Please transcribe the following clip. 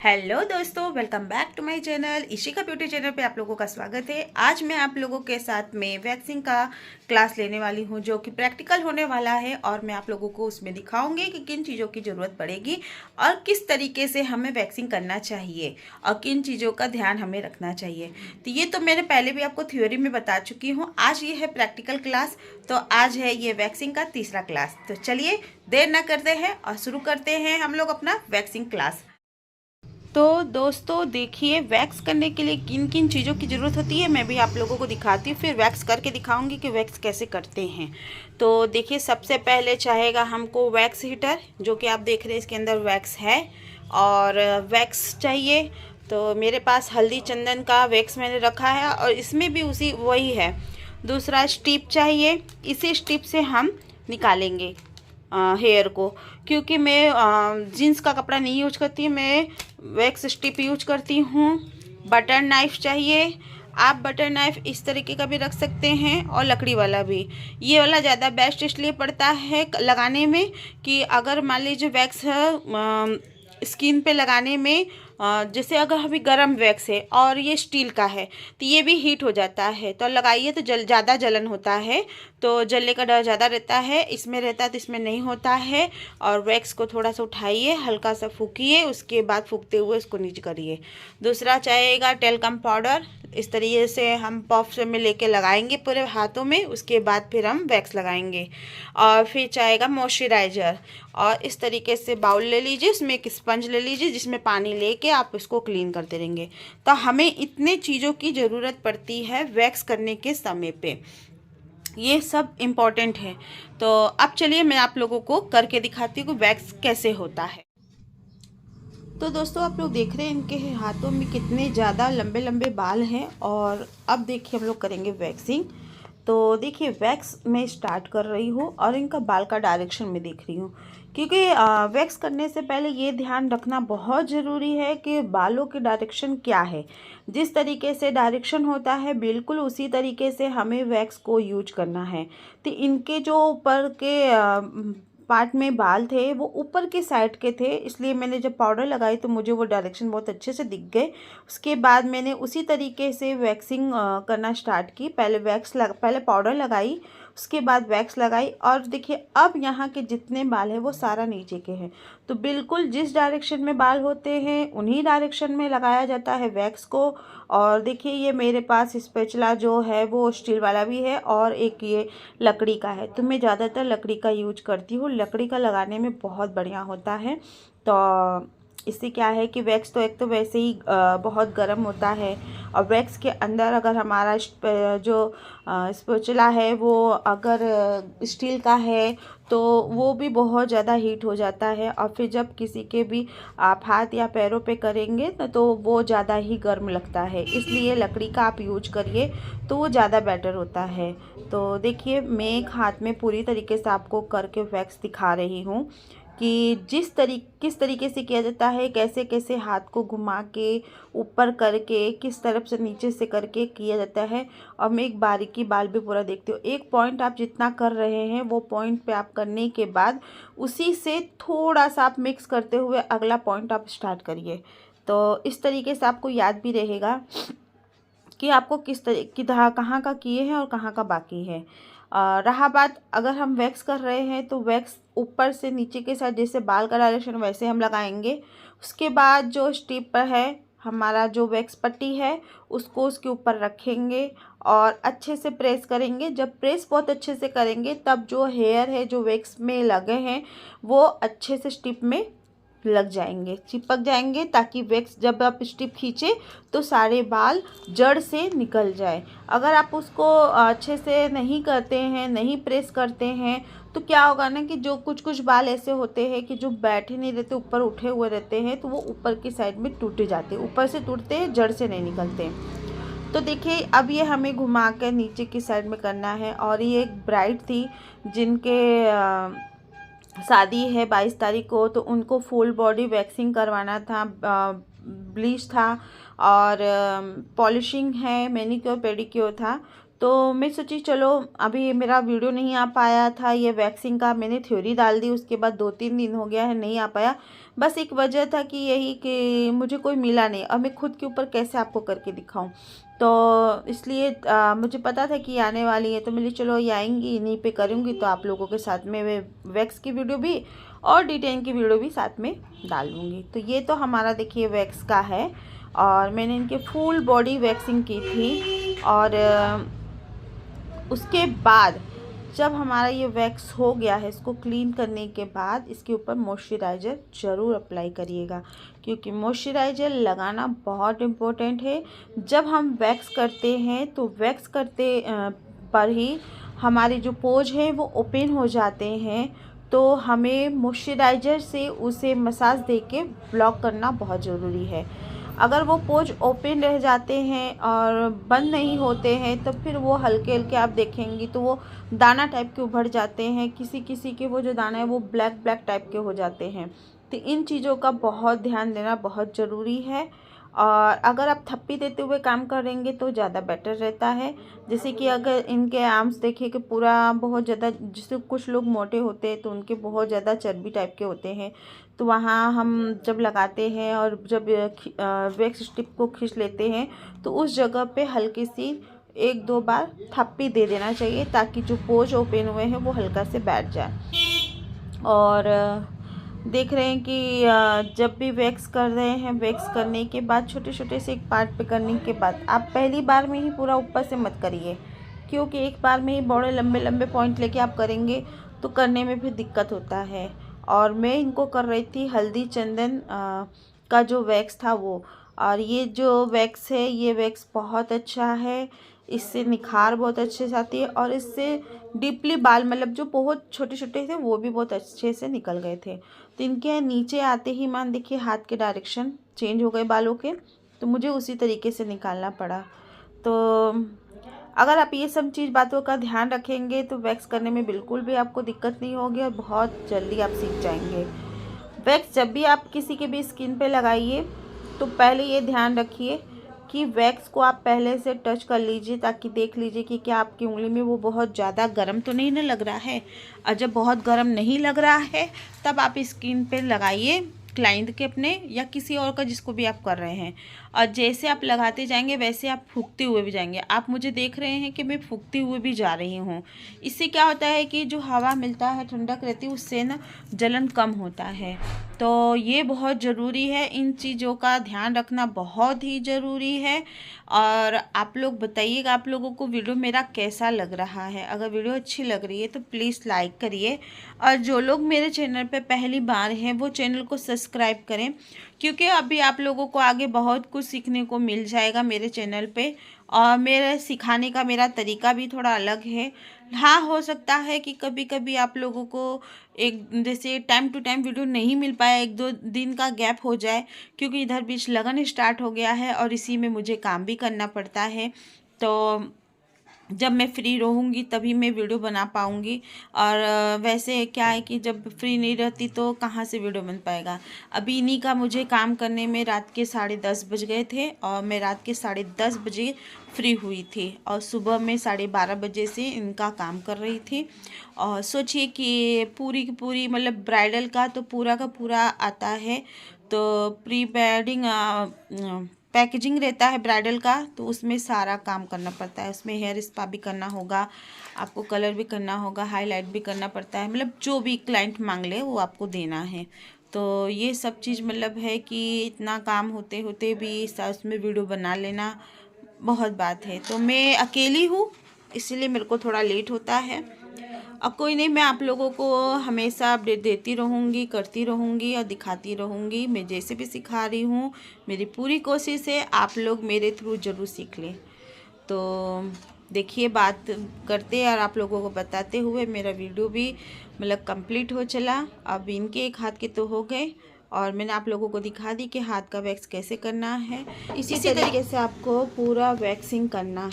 Hello दोस्तों, welcome back to my channel Ishika beauty channel पे आप लोगों का स्वागत है। आज मैं आप लोगों के साथ में वैक्सिंग का क्लास लेने वाली हूँ जो कि प्रैक्टिकल होने वाला है और मैं आप लोगों को उसमें दिखाऊंगी कि किन चीज़ों की ज़रूरत पड़ेगी और किस तरीके से हमें वैक्सिंग करना चाहिए और किन चीज़ों का ध्यान हमें रखना चाहिए। तो ये तो मैंने पहले भी आपको थ्योरी में बता चुकी हूँ। आज ये है प्रैक्टिकल क्लास, तो आज है ये वैक्सिंग का तीसरा क्लास। तो चलिए देर ना करते हैं और शुरू करते हैं हम लोग अपना वैक्सिंग क्लास। तो दोस्तों देखिए, वैक्स करने के लिए किन किन चीज़ों की ज़रूरत होती है मैं भी आप लोगों को दिखाती हूँ, फिर वैक्स करके दिखाऊंगी कि वैक्स कैसे करते हैं। तो देखिए, सबसे पहले चाहेगा हमको वैक्स हीटर, जो कि आप देख रहे हैं इसके अंदर वैक्स है, और वैक्स चाहिए। तो मेरे पास हल्दी चंदन का वैक्स मैंने रखा है और इसमें भी उसी वही है। दूसरा स्टिप चाहिए, इसी स्टिप से हम निकालेंगे हेयर को, क्योंकि मैं जीन्स का कपड़ा नहीं यूज करती, मैं वैक्स स्टिप यूज करती हूँ। बटर नाइफ चाहिए, आप बटर नाइफ इस तरीके का भी रख सकते हैं और लकड़ी वाला भी। ये वाला ज़्यादा बेस्ट इसलिए पड़ता है लगाने में कि अगर मान लीजिए वैक्स स्किन पे लगाने में, जैसे अगर अभी गर्म वैक्स है और ये स्टील का है तो ये भी हीट हो जाता है, तो लगाइए तो ज़्यादा जलन होता है, तो जलने का डर ज़्यादा रहता है। इसमें रहता है तो इसमें नहीं होता है। और वैक्स को थोड़ा सा उठाइए, हल्का सा फूकिए, उसके बाद फूकते हुए इसको नीचे करिए। दूसरा चाहेगा टेल्कम पाउडर, इस तरीके से हम पफ में लेके लगाएंगे पूरे हाथों में, उसके बाद फिर हम वैक्स लगाएंगे। और फिर चाहेगा मॉइस्चराइज़र, और इस तरीके से बाउल ले लीजिए, उसमें एक स्पंज ले लीजिए जिसमें पानी लेके आप इसको क्लीन करते रहेंगे। तो हमें इतने चीज़ों की ज़रूरत पड़ती है वैक्स करने के समय पे, ये सब इम्पॉर्टेंट है। तो अब चलिए मैं आप लोगों को करके दिखाती हूँ कि वैक्स कैसे होता है। तो दोस्तों, आप लोग देख रहे हैं इनके हाथों में कितने ज़्यादा लंबे लंबे बाल हैं। और अब देखिए हम लोग करेंगे वैक्सिंग। तो देखिए, वैक्स मैं स्टार्ट कर रही हूँ और इनका बाल का डायरेक्शन में देख रही हूँ, क्योंकि वैक्स करने से पहले ये ध्यान रखना बहुत ज़रूरी है कि बालों की डायरेक्शन क्या है। जिस तरीके से डायरेक्शन होता है बिल्कुल उसी तरीके से हमें वैक्स को यूज करना है। तो इनके जो ऊपर के पार्ट में बाल थे वो ऊपर के साइड के थे, इसलिए मैंने जब पाउडर लगाई तो मुझे वो डायरेक्शन बहुत अच्छे से दिख गए। उसके बाद मैंने उसी तरीके से वैक्सिंग करना स्टार्ट की। पहले पाउडर लगाई, उसके बाद वैक्स लगाई, और देखिए अब यहाँ के जितने बाल हैं वो सारा नीचे के हैं। तो बिल्कुल जिस डायरेक्शन में बाल होते हैं उन्हीं डायरेक्शन में लगाया जाता है वैक्स को। और देखिए, ये मेरे पास स्पैचुला जो है वो स्टील वाला भी है और एक ये लकड़ी का है, तो मैं ज़्यादातर लकड़ी का यूज करती हूँ। लकड़ी का लगाने में बहुत बढ़िया होता है। तो इससे क्या है कि वैक्स तो एक तो वैसे ही बहुत गर्म होता है, और वैक्स के अंदर अगर हमारा जो स्पैचुला है वो अगर स्टील का है तो वो भी बहुत ज़्यादा हीट हो जाता है, और फिर जब किसी के भी आप हाथ या पैरों पे करेंगे तो वो ज़्यादा ही गर्म लगता है। इसलिए लकड़ी का आप यूज करिए तो वो ज़्यादा बेटर होता है। तो देखिए, मैं एक हाथ में पूरी तरीके से आपको करके वैक्स दिखा रही हूँ कि किस तरीके से किया जाता है, कैसे कैसे हाथ को घुमा के ऊपर करके किस तरफ से नीचे से करके किया जाता है। और मैं एक बारीकी बाल भी पूरा देखती हूँ। एक पॉइंट आप जितना कर रहे हैं वो पॉइंट पे आप करने के बाद उसी से थोड़ा सा आप मिक्स करते हुए अगला पॉइंट आप स्टार्ट करिए। तो इस तरीके से आपको याद भी रहेगा कि आपको किस तरीके कहाँ का किए हैं और कहाँ का बाकी है। रहा बात, अगर हम वैक्स कर रहे हैं तो वैक्स ऊपर से नीचे के साइड जैसे बाल का डायरेक्शन वैसे हम लगाएंगे। उसके बाद जो स्टिप है, हमारा जो वैक्स पट्टी है, उसको उसके ऊपर रखेंगे और अच्छे से प्रेस करेंगे। जब प्रेस बहुत अच्छे से करेंगे तब जो हेयर है जो वैक्स में लगे हैं वो अच्छे से स्टिप में लग जाएंगे, चिपक जाएंगे, ताकि वैक्स जब आप स्टिप खींचे तो सारे बाल जड़ से निकल जाए। अगर आप उसको अच्छे से नहीं करते हैं, नहीं प्रेस करते हैं, तो क्या होगा ना कि जो कुछ कुछ बाल ऐसे होते हैं कि जो बैठे नहीं रहते, ऊपर उठे हुए रहते हैं, तो वो ऊपर की साइड में टूटे जाते हैं। ऊपर से टूटते हैं, जड़ से नहीं निकलते। तो देखिए, अब ये हमें घुमा कर नीचे की साइड में करना है। और ये एक ब्राइड थी जिनके शादी है 22 तारीख को, तो उनको फुल बॉडी वैक्सिंग करवाना था, ब्लीच था और पॉलिशिंग है, मैनीक्योर पेडिक्योर था। तो मैं सोची चलो अभी मेरा वीडियो नहीं आ पाया था ये वैक्सिंग का, मैंने थ्योरी डाल दी, उसके बाद 2-3 दिन हो गया है नहीं आ पाया। बस एक वजह था कि यही कि मुझे कोई मिला नहीं और मैं खुद के ऊपर कैसे आपको करके दिखाऊं, तो इसलिए मुझे पता था कि आने वाली है, तो मैंने चलो ये आएंगी इन्हीं पे करूँगी, तो आप लोगों के साथ में वे वैक्स की वीडियो भी और डिटेन की वीडियो भी साथ में डाल दूँगी। तो ये तो हमारा देखिए वैक्स का है और मैंने इनके फुल बॉडी वैक्सिंग की थी। और उसके बाद जब हमारा ये वैक्स हो गया है, इसको क्लीन करने के बाद इसके ऊपर मॉइस्चराइज़र ज़रूर अप्लाई करिएगा, क्योंकि मॉइस्चराइज़र लगाना बहुत इम्पोर्टेंट है। जब हम वैक्स करते हैं तो वैक्स करते पर ही हमारे जो पोज हैं वो ओपन हो जाते हैं, तो हमें मॉइस्चराइज़र से उसे मसाज दे के ब्लॉक करना बहुत ज़रूरी है। अगर वो पोज ओपन रह जाते हैं और बंद नहीं होते हैं तो फिर वो हल्के हल्के आप देखेंगी तो वो दाना टाइप के उभर जाते हैं, किसी किसी के वो जो दाना है वो ब्लैक ब्लैक टाइप के हो जाते हैं। तो इन चीज़ों का बहुत ध्यान देना बहुत ज़रूरी है। और अगर आप थप्पी देते हुए काम करेंगे तो ज़्यादा बेटर रहता है। जैसे कि अगर इनके आर्म्स देखें कि पूरा बहुत ज़्यादा, जैसे कुछ लोग मोटे होते हैं तो उनके बहुत ज़्यादा चर्बी टाइप के होते हैं, तो वहाँ हम जब लगाते हैं और जब वैक्स स्टिप को खींच लेते हैं तो उस जगह पे हल्की सी 1-2 बार थप्पी दे देना चाहिए, ताकि जो पोज ओपन हुए हैं वो हल्का से बैठ जाए। और देख रहे हैं कि जब भी वैक्स कर रहे हैं, वैक्स करने के बाद छोटे छोटे से एक पार्ट पे करने के बाद आप पहली बार में ही पूरा ऊपर से मत करिए, क्योंकि एक बार में ही बड़े लंबे लंबे पॉइंट लेके आप करेंगे तो करने में भी दिक्कत होता है। और मैं इनको कर रही थी हल्दी चंदन का जो वैक्स था वो, और ये जो वैक्स है ये वैक्स बहुत अच्छा है, इससे निखार बहुत अच्छे से आती है और इससे डीपली बाल मतलब जो बहुत छोटे छोटे थे वो भी बहुत अच्छे से निकल गए थे। तो इनके नीचे आते ही मान देखिए हाथ के डायरेक्शन चेंज हो गए बालों के, तो मुझे उसी तरीके से निकालना पड़ा। तो अगर आप ये सब चीज़ बातों का ध्यान रखेंगे तो वैक्स करने में बिल्कुल भी आपको दिक्कत नहीं होगी और बहुत जल्दी आप सीख जाएंगे। वैक्स जब भी आप किसी के भी स्किन पे लगाइए तो पहले ये ध्यान रखिए कि वैक्स को आप पहले से टच कर लीजिए, ताकि देख लीजिए कि क्या आपकी उंगली में वो बहुत ज़्यादा गर्म तो नहीं ना लग रहा है। और जब बहुत गर्म नहीं लग रहा है तब आप स्किन पे लगाइए, क्लाइंट के अपने या किसी और का जिसको भी आप कर रहे हैं। और जैसे आप लगाते जाएंगे वैसे आप फूंकते हुए भी जाएंगे। आप मुझे देख रहे हैं कि मैं फूंकते हुए भी जा रही हूँ। इससे क्या होता है कि जो हवा मिलता है ठंडक रहती है उससे ना जलन कम होता है। तो ये बहुत ज़रूरी है, इन चीज़ों का ध्यान रखना बहुत ही ज़रूरी है। और आप लोग बताइएगा आप लोगों को वीडियो मेरा कैसा लग रहा है। अगर वीडियो अच्छी लग रही है तो प्लीज़ लाइक करिए, और जो लोग मेरे चैनल पे पहली बार हैं वो चैनल को सब्सक्राइब करें, क्योंकि अभी आप लोगों को आगे बहुत कुछ सीखने को मिल जाएगा मेरे चैनल पे। और मेरे सिखाने का मेरा तरीका भी थोड़ा अलग है। हाँ, हो सकता है कि कभी कभी आप लोगों को एक जैसे टाइम टू टाइम वीडियो नहीं मिल पाया, 1-2 दिन का गैप हो जाए, क्योंकि इधर बीच लगन स्टार्ट हो गया है और इसी में मुझे काम भी करना पड़ता है। तो जब मैं फ्री रहूँगी तभी मैं वीडियो बना पाऊँगी। और वैसे क्या है कि जब फ्री नहीं रहती तो कहाँ से वीडियो बन पाएगा। अभी इन्हीं का मुझे काम करने में रात के 10:30 बज गए थे और मैं रात के 10:30 बजे फ्री हुई थी और सुबह में 12:30 बजे से इनका काम कर रही थी। और सोचिए कि पूरी की पूरी मतलब ब्राइडल का तो पूरा का पूरा आता है, तो प्री वेडिंग पैकेजिंग रहता है ब्राइडल का, तो उसमें सारा काम करना पड़ता है। उसमें हेयर स्पा भी करना होगा, आपको कलर भी करना होगा, हाईलाइट भी करना पड़ता है, मतलब जो भी क्लाइंट मांग ले वो आपको देना है। तो ये सब चीज़ मतलब है कि इतना काम होते होते भी उसमें वीडियो बना लेना बहुत बात है। तो मैं अकेली हूँ इसीलिए मेरे को थोड़ा लेट होता है। अब कोई नहीं, मैं आप लोगों को हमेशा अपडेट देती रहूँगी, करती रहूँगी और दिखाती रहूँगी। मैं जैसे भी सिखा रही हूँ मेरी पूरी कोशिश है आप लोग मेरे थ्रू ज़रूर सीख लें। तो देखिए बात करते और आप लोगों को बताते हुए मेरा वीडियो भी मतलब कंप्लीट हो चला। अब इनके एक हाथ के तो हो गए और मैंने आप लोगों को दिखा दी कि हाथ का वैक्स कैसे करना है। इसी तरीके से आपको पूरा वैक्सिंग करना